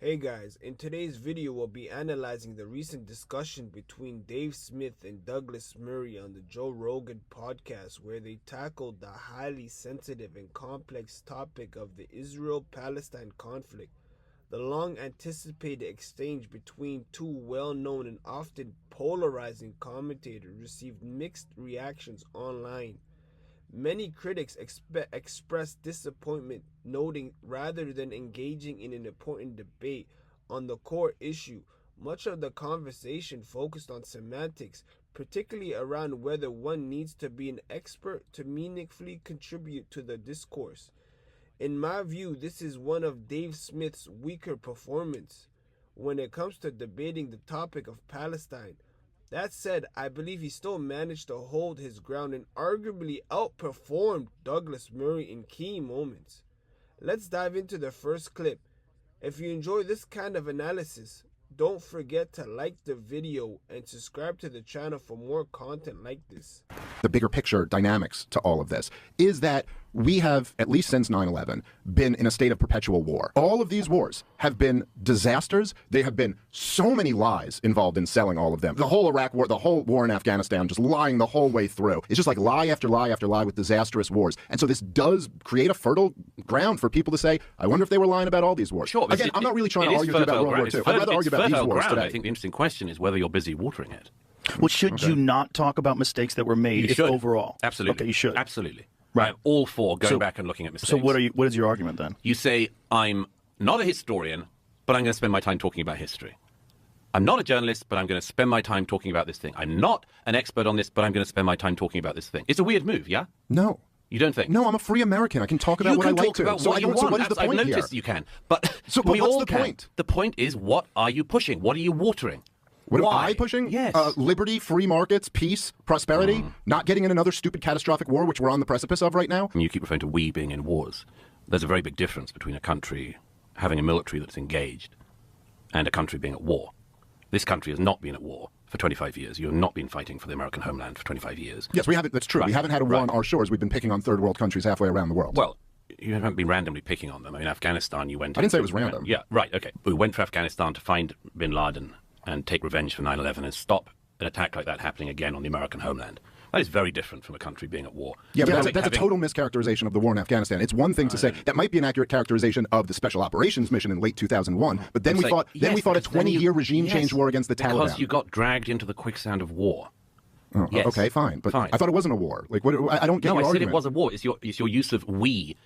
Hey guys, in today's video we'll be analyzing the recent discussion between Dave Smith and Douglas Murray on the Joe Rogan podcast, where they tackled the highly sensitive and complex topic of the Israel-Palestine conflict. The long-anticipated exchange between two well-known and often polarizing commentators received mixed reactions online. Many critics expressed disappointment, noting rather than engaging in an important debate on the core issue, much of the conversation focused on semantics, particularly around whether one needs to be an expert to meaningfully contribute to the discourse. In my view, this is one of Dave Smith's weaker performances when it comes to debating the topic of Palestine. That said, I believe he still managed to hold his ground and arguably outperformed Douglas Murray in key moments. Let's dive into the first clip. If you enjoy this kind of analysis, don't forget to like the video and subscribe to the channel for more content like this. The bigger picture dynamics to all of this is that we have, at least since 9/11, been in a state of perpetual war. All of these wars have been disasters. There have been so many lies involved in selling all of them. The whole Iraq war, the whole war in Afghanistan, just lying the whole way through. It's just like lie after lie after lie with disastrous wars. And so this does create a fertile ground for people to say, I wonder if they were lying about all these wars. Sure. Again, I'm not really trying to argue about World War II. I'd rather argue about these wars today. I think the interesting question is whether you're busy watering it. Well, should you not talk about mistakes that were made overall? Absolutely. Okay, you should. Absolutely. Right. I'm all for going back and looking at mistakes. So what is your argument then? You say, I'm not a historian, but I'm going to spend my time talking about history. I'm not a journalist, but I'm going to spend my time talking about this thing. I'm not an expert on this, but I'm going to spend my time talking about this thing. It's a weird move, yeah? No. You don't think? No, I'm a free American. I can talk about what I like to. So what is the point here? I've noticed you can. But but we what's all the can. point? The point is, what are you pushing? What are you watering? What am Why? I pushing? Yes. Liberty, free markets, peace, prosperity, not getting in another stupid catastrophic war, which we're on the precipice of right now. And you keep referring to we being in wars. There's a very big difference between a country having a military that's engaged and a country being at war. This country has not been at war for 25 years. You have not been fighting for the American homeland for 25 years. Yes, we haven't. That's true. Right. We haven't had a war on our shores. We've been picking on third world countries halfway around the world. Well, you haven't been randomly picking on them. I mean, Afghanistan, you went... I didn't say it was random. Yeah, right, okay. We went for Afghanistan to find bin Laden and take revenge for 9/11 and stop an attack like that happening again on the American homeland. That is very different from a country being at war. Yeah, but that's a total mischaracterization of the war in Afghanistan. It's one thing to say that might be an accurate characterization of the Special Operations Mission in late 2001, but then we fought a 20-year regime change war against the Taliban. Because you got dragged into the quicksand of war. Oh, yes. Okay, fine. But fine. I thought it wasn't a war. Like, what? I don't get your argument. No, I said it was a war. It's your use of we,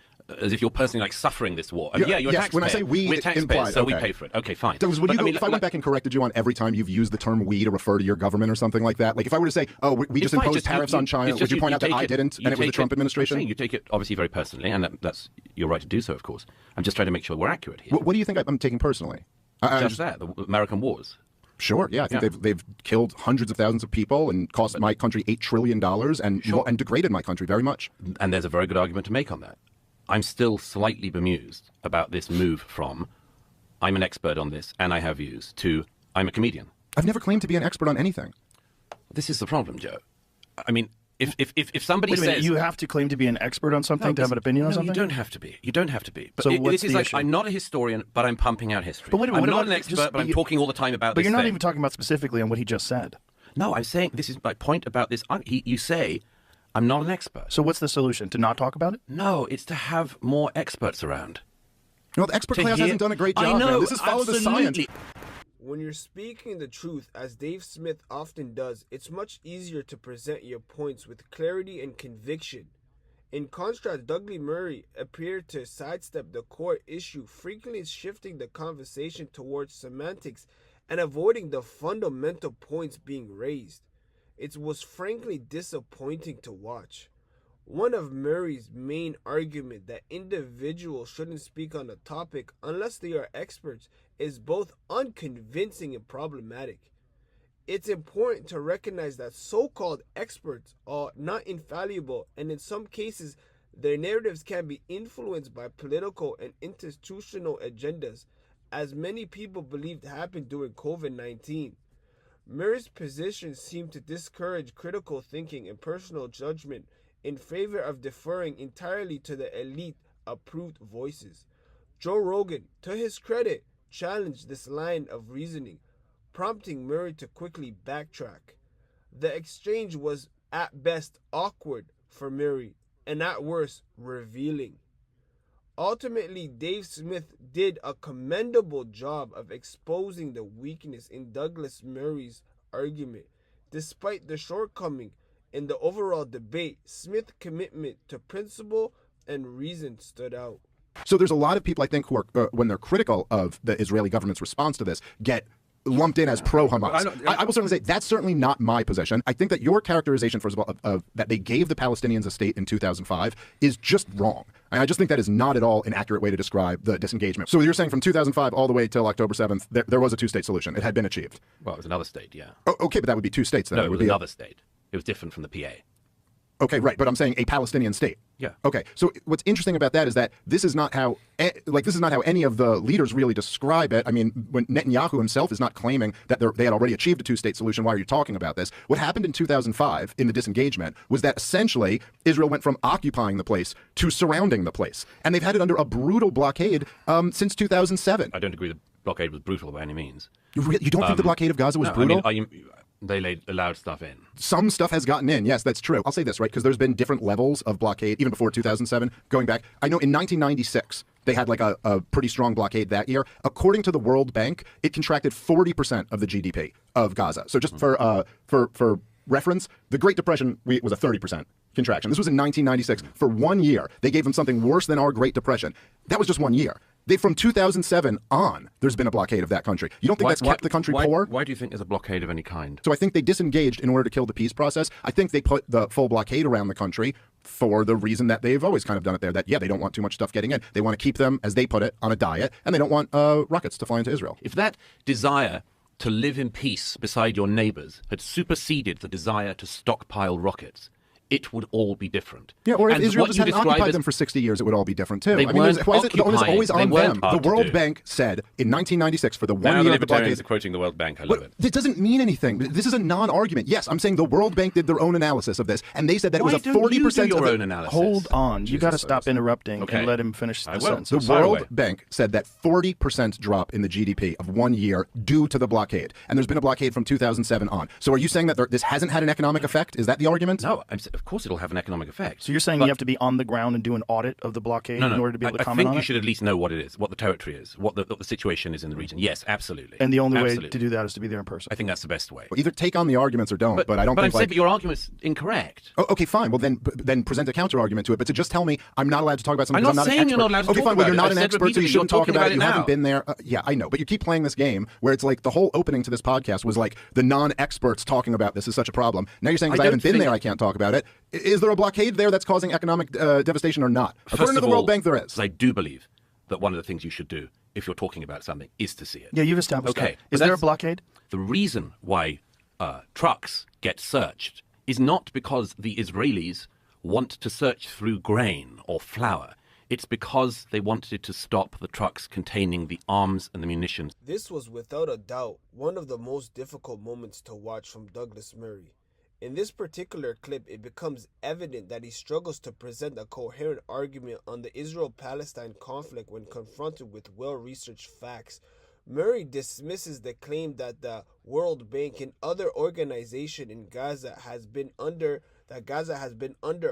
as if you're personally like suffering this war. Yeah, you're a yes, taxpayer. when I say we, we're taxpayers, implied, so okay. we pay for it. Okay, fine. So if I went back and corrected you on every time you've used the term we to refer to your government or something like that, like if I were to say, oh, we just imposed tariffs on China, would you point out that I didn't and it was the Trump administration? You take it obviously very personally, and that's your right to do so, of course. I'm just trying to make sure we're accurate here. What do you think I'm taking personally? Just that, the American wars. Sure, yeah, I think they've killed hundreds of thousands of people and cost my country $8 trillion and degraded my country very much. And there's a very good argument to make on that. I'm still slightly bemused about this move from I'm an expert on this and I have views to I'm a comedian. I've never claimed to be an expert on anything. This is the problem, Joe. I mean, if somebody says you have to claim to be an expert on something to have an opinion on something. You don't have to be. You don't have to be. But so this is like issue? I'm not a historian, but I'm pumping out history. But wait a minute, I'm not an expert, but I'm talking all the time about this. But you're not thing. even talking about specifically on what he just said. No, I'm saying this is my point about this. You say I'm not an expert. So what's the solution? To not talk about it? No, it's to have more experts around. No, the expert class hasn't done a great job. I know, man. This is follow the science. When you're speaking the truth, as Dave Smith often does, it's much easier to present your points with clarity and conviction. In contrast, Douglas Murray appeared to sidestep the core issue, frequently shifting the conversation towards semantics and avoiding the fundamental points being raised. It was frankly disappointing to watch. One of Murray's main arguments that individuals shouldn't speak on a topic unless they are experts is both unconvincing and problematic. It's important to recognize that so-called experts are not infallible, and in some cases, their narratives can be influenced by political and institutional agendas, as many people believed happened during COVID-19. Murray's position seemed to discourage critical thinking and personal judgment in favor of deferring entirely to the elite-approved voices. Joe Rogan, to his credit, challenged this line of reasoning, prompting Murray to quickly backtrack. The exchange was at best awkward for Murray, and at worst revealing. Ultimately, Dave Smith did a commendable job of exposing the weakness in Douglas Murray's argument. Despite the shortcoming in the overall debate, Smith's commitment to principle and reason stood out. So there's a lot of people, I think, who are, when they're critical of the Israeli government's response to this, get lumped in as pro-Hamas. I will certainly say that's certainly not my position. I think that your characterization, first of all, of that they gave the Palestinians a state in 2005 is just wrong. And I just think that is not at all an accurate way to describe the disengagement. So you're saying from 2005 all the way till October 7th, there was a two-state solution. It had been achieved. Well, it was another state, yeah. Oh, okay, but that would be two states then. No, it was another state. It was different from the PA. Okay, right, but I'm saying a Palestinian state. Yeah. Okay, so what's interesting about that is that this is not how any of the leaders really describe it. I mean, when Netanyahu himself is not claiming that they had already achieved a two-state solution, why are you talking about this? What happened in 2005 in the disengagement was that essentially Israel went from occupying the place to surrounding the place, and they've had it under a brutal blockade since 2007. I don't agree the blockade was brutal by any means. You don't think the blockade of Gaza was brutal? I mean, they allowed stuff in. Some stuff has gotten in. Yes, that's true. I'll say this, right? Because there's been different levels of blockade, even before 2007, going back. I know in 1996, they had like a pretty strong blockade that year. According to the World Bank, it contracted 40% of the GDP of Gaza. So just for reference, the Great Depression was a 30% contraction. This was in 1996. For 1 year, they gave them something worse than our Great Depression. That was just 1 year. From 2007 on, there's been a blockade of that country. You don't think that's kept the country poor? Why do you think there's a blockade of any kind? So I think they disengaged in order to kill the peace process. I think they put the full blockade around the country for the reason that they've always kind of done it there, that, yeah, they don't want too much stuff getting in. They want to keep them, as they put it, on a diet, and they don't want rockets to fly into Israel. If that desire to live in peace beside your neighbors had superseded the desire to stockpile rockets, it would all be different. Yeah, or if Israel just hadn't occupied them for 60 years, it would all be different too. They weren't why is the onus always on them? The World do. Bank said in 1996 for the 1 Now year the of the blockade. libertarians are quoting the World Bank. I love it. It doesn't mean anything. This is a non-argument. Yes, I'm saying the World Bank did their own analysis of this, and they said that it was a 40% your own analysis? Hold on. You got to stop interrupting and let him finish the sentence. The World Bank said that 40% drop in the GDP of 1 year due to the blockade, and there's been a blockade from 2007 on. So are you saying that this hasn't had an economic effect? Is that the argument? No, of course it'll have an economic effect. So you're saying you have to be on the ground and do an audit of the blockade in order to be able to comment on it? I think you should at least know what it is, what the territory is, what the situation is in the region. Yes, absolutely. And the only way to do that is to be there in person. I think that's the best way. Well, either take on the arguments or don't, but I don't think but your argument's incorrect. Oh, okay, fine. Well, then present a counter-argument to it. But to just tell me I'm not allowed to talk about something I'm because not saying you're not allowed to talk about it. Okay, fine. Well, you're not an said expert, so you shouldn't talk about it. You now. haven't been there. Yeah, I know. But you keep playing this game where it's like the whole opening to this podcast was like the non-experts talking about this is such a problem. Now you're saying because I haven't been there, I can't talk about it. Is there a blockade there that's causing economic devastation or not? According to the World Bank, there is. I do believe that one of the things you should do if you're talking about something is to see it. Yeah, you've established that. Is there a blockade? The reason why trucks get searched is not because the Israelis want to search through grain or flour. It's because they wanted to stop the trucks containing the arms and the munitions. This was without a doubt one of the most difficult moments to watch from Douglas Murray. In this particular clip, it becomes evident that he struggles to present a coherent argument on the Israel-Palestine conflict when confronted with well-researched facts. Murray dismisses the claim that the World Bank and other organizations in Gaza has been under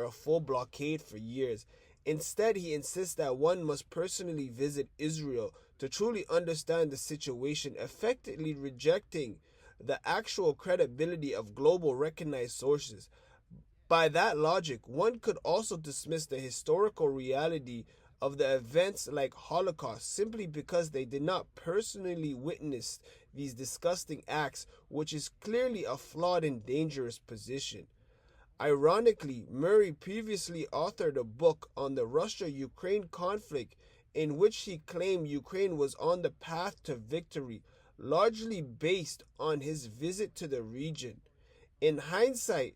a full blockade for years. Instead, he insists that one must personally visit Israel to truly understand the situation, effectively rejecting the actual credibility of global recognized sources. By that logic, one could also dismiss the historical reality of the events like Holocaust simply because they did not personally witness these disgusting acts, which is clearly a flawed and dangerous position. Ironically, Murray previously authored a book on the Russia-Ukraine conflict in which he claimed Ukraine was on the path to victory, largely based on his visit to the region. In hindsight,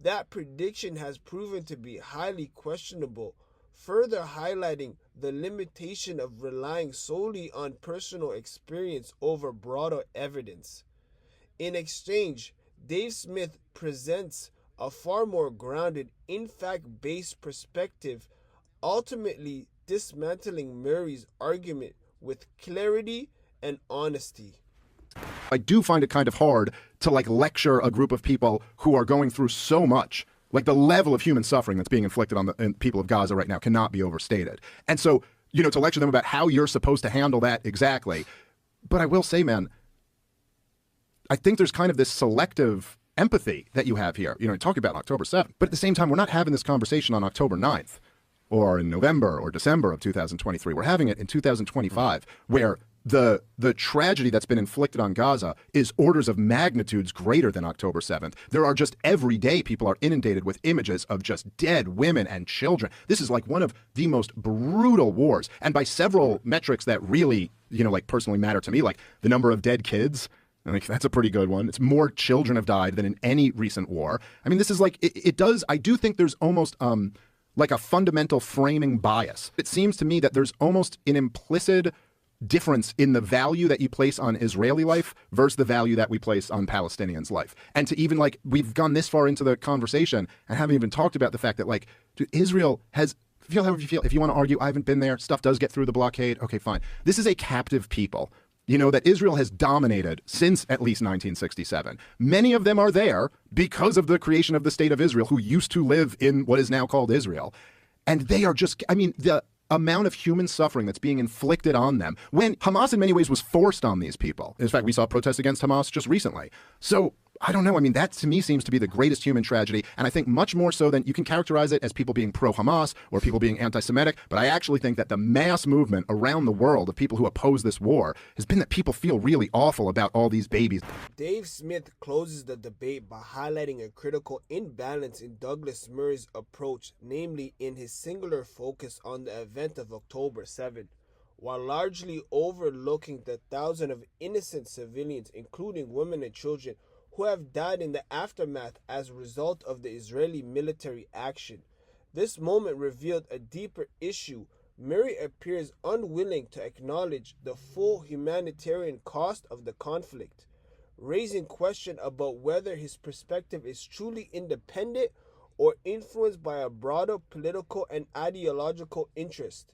that prediction has proven to be highly questionable, further highlighting the limitation of relying solely on personal experience over broader evidence. In exchange, Dave Smith presents a far more grounded, in fact-based perspective, ultimately dismantling Murray's argument with clarity and honesty. I do find it kind of hard to like lecture a group of people who are going through so much. Like the level of human suffering that's being inflicted on the people of Gaza right now cannot be overstated. And so, you know, to lecture them about how you're supposed to handle that exactly. But I will say, man, I think there's kind of this selective empathy that you have here. You know, talking about October 7th. But at the same time, we're not having this conversation on October 9th or in November or December of 2023. We're having it in 2025, where the tragedy that's been inflicted on Gaza is orders of magnitudes greater than October 7th. There are just every day people are inundated with images of just dead women and children. This is like one of the most brutal wars. And by several metrics that really, you know, like personally matter to me, like the number of dead kids, like that's a pretty good one. It's more children have died than in any recent war. I mean, this is like, it does, I do think there's almost like a fundamental framing bias. It seems to me that there's almost an implicit difference in the value that you place on Israeli life versus the value that we place on Palestinians' life. And to even like, we've gone this far into the conversation and haven't even talked about the fact that like, dude, Israel has, feel however you feel. If you want to argue, I haven't been there, stuff does get through the blockade. Okay, fine. This is a captive people, you know, that Israel has dominated since at least 1967. Many of them are there because of the creation of the state of Israel, who used to live in what is now called Israel. And they are just, I mean, the amount of human suffering that's being inflicted on them when Hamas in many ways was forced on these people. In fact, we saw protests against Hamas just recently. So I don't know. I mean, that to me seems to be the greatest human tragedy. And I think much more so than you can characterize it as people being pro-Hamas or people being anti-Semitic. But I actually think that the mass movement around the world of people who oppose this war has been that people feel really awful about all these babies. Dave Smith closes the debate by highlighting a critical imbalance in Douglas Murray's approach, namely in his singular focus on the event of October 7th, while largely overlooking the thousands of innocent civilians, including women and children, who have died in the aftermath as a result of the Israeli military action. This moment revealed a deeper issue. Murray appears unwilling to acknowledge the full humanitarian cost of the conflict, raising question about whether his perspective is truly independent or influenced by a broader political and ideological interest.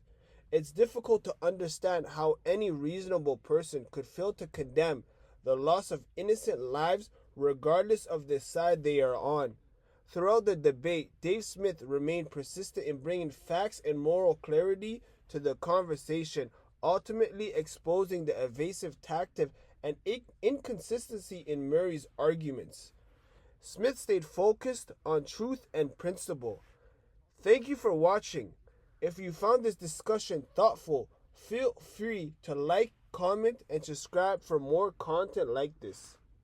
It's difficult to understand how any reasonable person could fail to condemn the loss of innocent lives regardless of the side they are on. Throughout the debate, Dave Smith remained persistent in bringing facts and moral clarity to the conversation, ultimately exposing the evasive tactic and inconsistency in Murray's arguments. Smith stayed focused on truth and principle. Thank you for watching. If you found this discussion thoughtful, feel free to like, comment, and subscribe for more content like this.